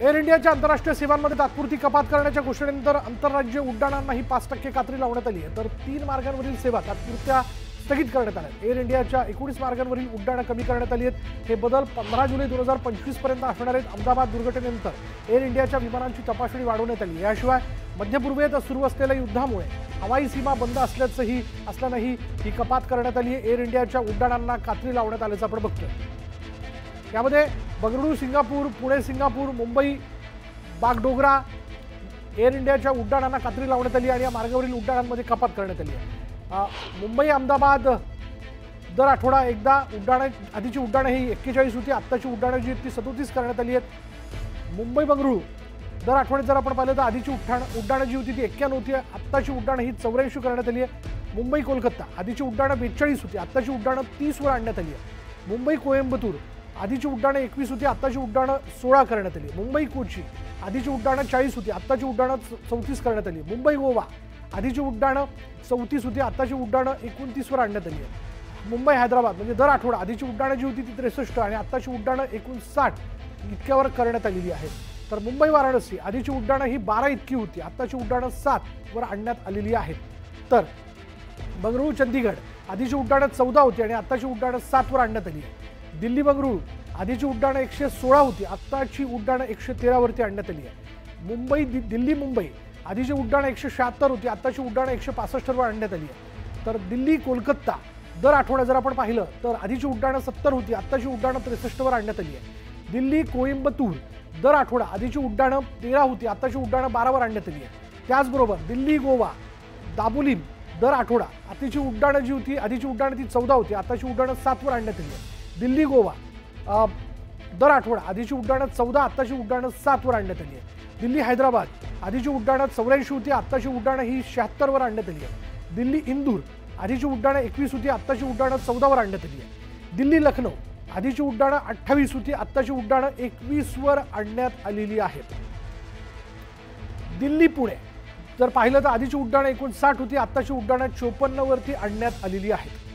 Air इंडियाच्या आंतरराष्ट्रीय सेवांमध्ये तात्पुरती कपात करण्याच्या घोषणेनंतर आंतरराज्य उड्डाणांनाही 5% कात्री लावण्यात आली आहे। तर 3 मार्गांवरील सेवा तात्पुरत्या स्थगित करण्यात आल्या। एअर इंडियाच्या 19 मार्गांवरील उड्डाणं कमी करण्यात आली आहेत। हे बदल 15 जुलै 2025 पर्यंत असणार आहेत। अहमदाबाद दुर्घटनेनंतर एअर इंडियाच्या विमानांची तपासणी वाढवण्यात आली। याशिवाय मध्य पूर्वेत सुरू असलेल्या युद्धामुळे हवाई सीमा बंद असल्यानंही ही कपात करण्यात आली आहे। एअर इंडियाच्या उड्डाणांना कात्री लावण्यात आल्याचं आपण बघतोय। यामध्ये Bengaluru Singapore, Pune Singapore, Mumbai Bagdogra air इंडियाच्या उड्डाणांना कात्री लावण्यात आली आणि या मार्गावरील उड्डाणांमध्ये कपात करण्यात आली आहे। मुंबई अहमदाबाद दर आठवडा एकदा उड्डाणं, आधीची उड्डाणं ही 41 होती, आत्ताची उड्डाणं जी ती 37 करण्यात आली आहेत। मुंबई बंगळुरू दर आठवड्यात जर आपण पाहिलं तर आधीची उड्डाणं जी होती ती 91 होती, आत्ताची उड्डाणं ही 84 करण्यात आली आहे। मुंबई कोलकाता आधीची उड्डाणं 42 होती, आत्ताची उड्डाणं 30 वर आणण्यात आली आहे। मुंबई कोयंबतूर आधीची उड्डाणं 21 होती, आत्ताची उड्डाणं 16 करण्यात आली। मुंबई कोची आधीची उड्डाणं 40 होती, आत्ताची उड्डाणं 34 करण्यात आली। मुंबई गोवा आधीची उड्डाणं 34 होती, आत्ताची उड्डाणं 29 वर आणण्यात आली आहे। मुंबई हैदराबाद म्हणजे दर आठवडा आधीची उड्डाणं जी होती ती 63 आणि आत्ताची उड्डाणं 59 इतक्यावर करण्यात आलेली आहेत। तर मुंबई वाराणसी आधीची उड्डाणं ही 12 इतकी होती, आत्ताची उड्डाणं 7 वर आणण्यात आलेली आहेत। तर बंगळुरू चंदीगड आधीची उड्डाणं 14 होती आणि आत्ताची उड्डाणं 7 वर आणण्यात आली आहे। दिल्ली बंगळुरू आधीची उड्डाणं 116 होती, आत्ताची उड्डाणं 113 वरती आणण्यात आली आहे। दिल्ली मुंबई आधीची उड्डाणं 176 होती, आत्ताची उड्डाणं 165 वर आणण्यात आली आहे। तर दिल्ली कोलकाता दर आठवडा जर आपण पाहिलं तर आधीची उड्डाणं 70 होती, आत्ताची उड्डाणं 63 वर आणण्यात आली आहे। दिल्ली कोइंबतूर दर आठवडा आधीची उड्डाणं 13 होती, आत्ताची उड्डाणं 12 वर आणण्यात आली आहे। त्याचबरोबर दिल्ली गोवा दाबोलीम दर आठवडा आधीची उड्डाणं जी होती आधीची उड्डाणं ती 14 होती, आत्ताची उड्डाणं 7 वर आणण्यात आली आहे। दिल्ली गोवा दर आठवडा आधीची उड्डाणं 14, आत्ताची उड्डाणं 7 वर आणण्यात आली आहे। दिल्ली हैदराबाद आधीची उड्डाणं 84 होती, आत्ताची उड्डाणं ही 76 वर आणण्यात आली आहे। दिल्ली इंदूर आधीची उड्डाणं 21 होती, आत्ताची उड्डाणं 14 वर आणण्यात आली आहे। दिल्ली लखनौ आधीची उड्डाणं 28 होती, आत्ताची उड्डाणं 21 वर आणण्यात आलेली आहेत। दिल्ली पुणे जर पाहिलं तर आधीची उड्डाणं 59 होती, आत्ताची उड्डाणं 54 वरती आणण्यात आलेली आहेत।